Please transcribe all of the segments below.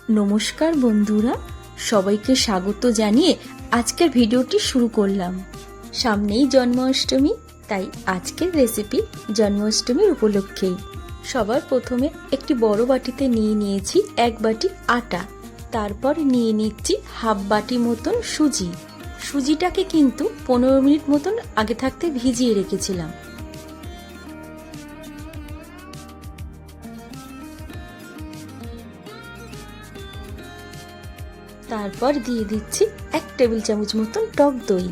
নমস্কার বন্ধুরা, সবাইকে স্বাগত জানিয়ে আজকের ভিডিওটি শুরু করলাম। সামনেই জন্মাষ্টমী, তাই আজকের রেসিপি জন্মাষ্টমীর উপলক্ষেই। সবার প্রথমে একটি বড় বাটিতে নিয়ে নিয়েছি 1 বাটি আটা, তারপর নিয়ে নিচ্ছি হাফ বাটি মতন সুজি। সুজিটাকে কিন্তু 15 মিনিট মতন আগে থাকতে ভিজিয়ে রেখেছিলাম। তারপর দিয়ে দিচ্ছি 1 টেবিল চামচ মতন টক দই,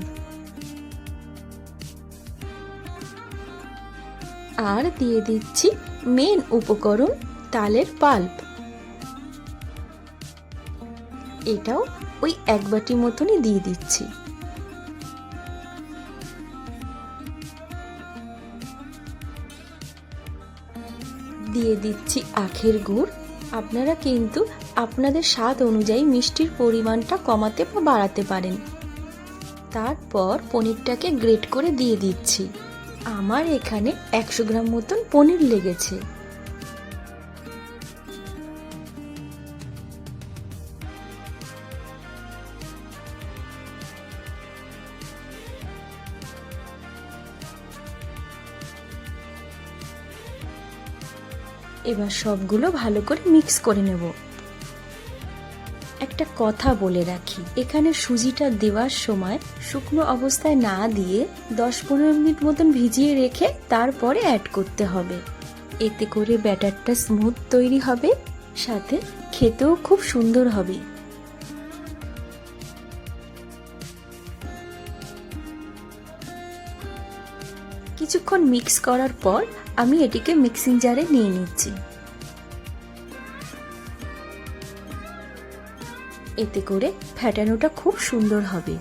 আর দিয়ে দিচ্ছি মেন উপকরণ তালের পাল্প। এটাও ওই 1 বাটি মতনই দিয়ে দিচ্ছি। দিয়ে দিচ্ছি আখের গুড়। আপনারা কিন্তু আপনাদের স্বাদ অনুযায়ী মিষ্টির পরিমাণটা কমাতে বা বাড়াতে পারেন। তারপর পনিরটাকে গ্রেট করে দিয়ে দিচ্ছি। আমার এখানে 100 গ্রাম মতন পনির লেগেছে। এবার সবগুলো ভালো করে মিক্স করে নেব। একটা কথা বলে রাখি, এখানে সুজিটা দেওয়ার সময় শুকনো অবস্থায় না দিয়ে 10-15 মিনিট মতন ভিজিয়ে রেখে তারপরে অ্যাড করতে হবে। এতে করে ব্যাটারটা স্মুথ তৈরি হবে, সাথে খেতেও খুব সুন্দর হবে। কিছুক্ষণ মিক্স করার পর আমি এটিকে মিক্সিং জারে নিয়ে নিচ্ছি। এতে করে ফ্যাটানোটা খুব সুন্দর হবে।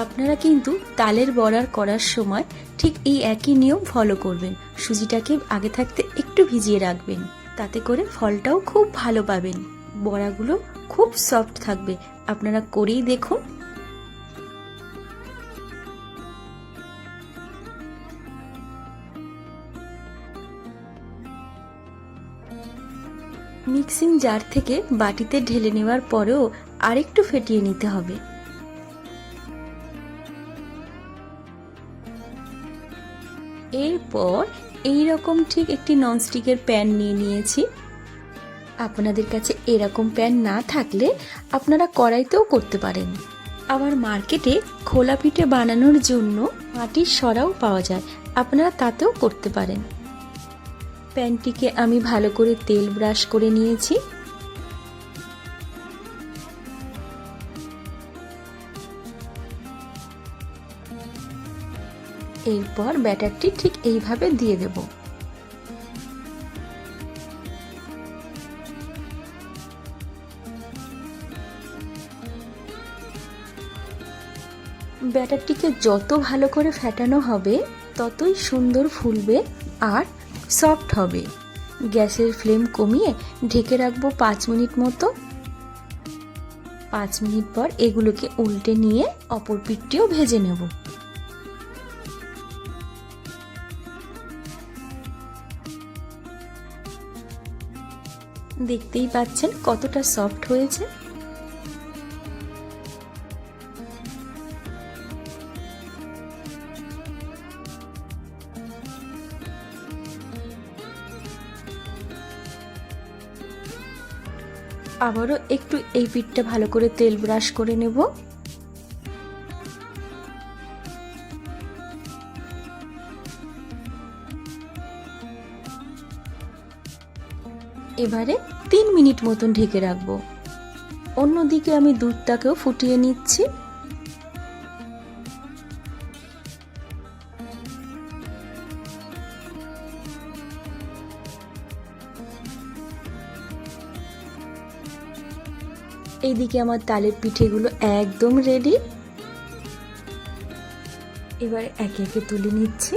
আপনারা কিন্তু তালের বড়া করার সময় ঠিক এই একই নিয়ম ফলো করবেন। সুজিটাকে আগে থাকতে একটু ভিজিয়ে রাখবেন, তাতে করে ফলটাও খুব ভালো পাবেন। বড়াগুলো খুব সফট থাকবে। আপনারা করেই দেখুন। মিক্সিং জার থেকে বাটিতে ঢেলে নেওয়ার পরেও আরেকটু ফেটিয়ে নিতে হবে। এরপর এইরকম ঠিক একটি ননস্টিকের প্যান নিয়ে নিয়েছি। আপনাদের কাছে এরকম প্যান না থাকলে আপনারা কড়াইতেও করতে পারেন। আবার মার্কেটে খোলা পিঠে বানানোর জন্য মাটির সরাও পাওয়া যায়, আপনারা তাতেও করতে পারেন। প্যানটিকে আমি ভালো করে তেল ব্রাশ করে নিয়েছি। এরপর ব্যাটারটি ঠিক এইভাবে দিয়ে দেব। ব্যাটারটিকে যত ভালো করে ফেটানো হবে ততই সুন্দর ফুলবে আর সফট হবে। গ্যাসের ফ্লেম কমিয়ে ঢেকে রাখবো 5 মিনিট মতো। 5 মিনিট পর এগুলোকে উল্টে নিয়ে অপর পিঠটিও ভেজে নেব। দেখতেই পাচ্ছেন কতটা সফট হয়েছে। আবারও একটু এই পিঠটা ভালো করে তেল ব্রাশ করে নেব। এবারে 3 মিনিট মতন ঢেকে রাখবো। অন্যদিকে আমি দুধটাকেও ফুটিয়ে নিচ্ছি। এইদিকে আমার তালের পিঠেগুলো একদম রেডি। এবারে একে একে তুলে নিচ্ছি।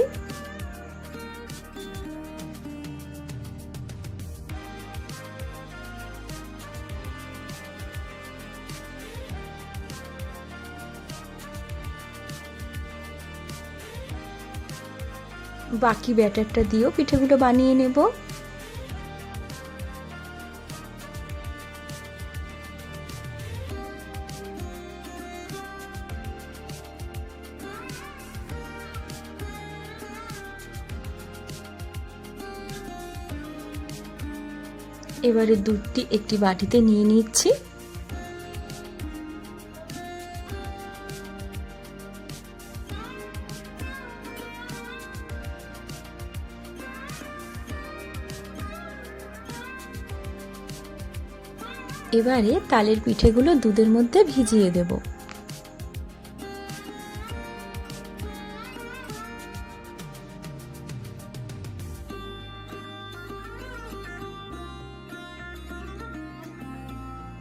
বাকি ব্যাটারটা দিয়েও পিঠেগুলো বানিয়ে নেব। এবারে দুধটি একটি বাটিতে নিয়ে নিচ্ছি। এবারে তালের পিঠেগুলো দুধের মধ্যে ভিজিয়ে দেব।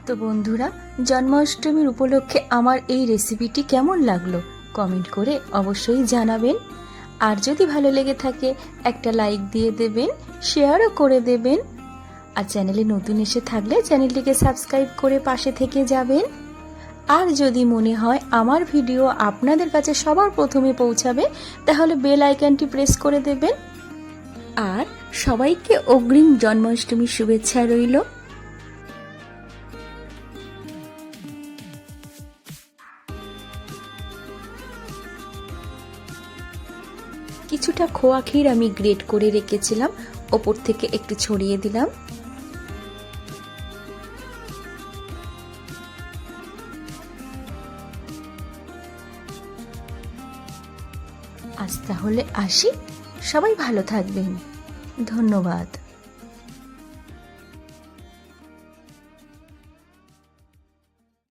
তো বন্ধুরা, জন্মাষ্টমীর উপলক্ষে আমার এই রেসিপিটি কেমন লাগলো কমেন্ট করে অবশ্যই জানাবেন। আর যদি ভালো লেগে থাকে একটা লাইক দিয়ে দেবেন, শেয়ারও করে দেবেন। আর চ্যানেলে নতুন এসে থাকলে চ্যানেলটিকে সাবস্ক্রাইব করে পাশে থেকে যাবেন। আর যদি মনে হয় আমার ভিডিও আপনাদের কাছে সবার প্রথমে পৌঁছাবে, তাহলে বেল আইকনটি প্রেস করে দেবেন। আর সবাইকে অগ্রিম জন্মাষ্টমীর শুভেচ্ছা রইল। কিছুটা খোয়া ক্ষীর আমি গ্রেট করে রেখেছিলাম, ওপর থেকে একটু ছড়িয়ে দিলাম। আজ তাহলে আসি, সবাই ভালো থাকবেন। ধন্যবাদ।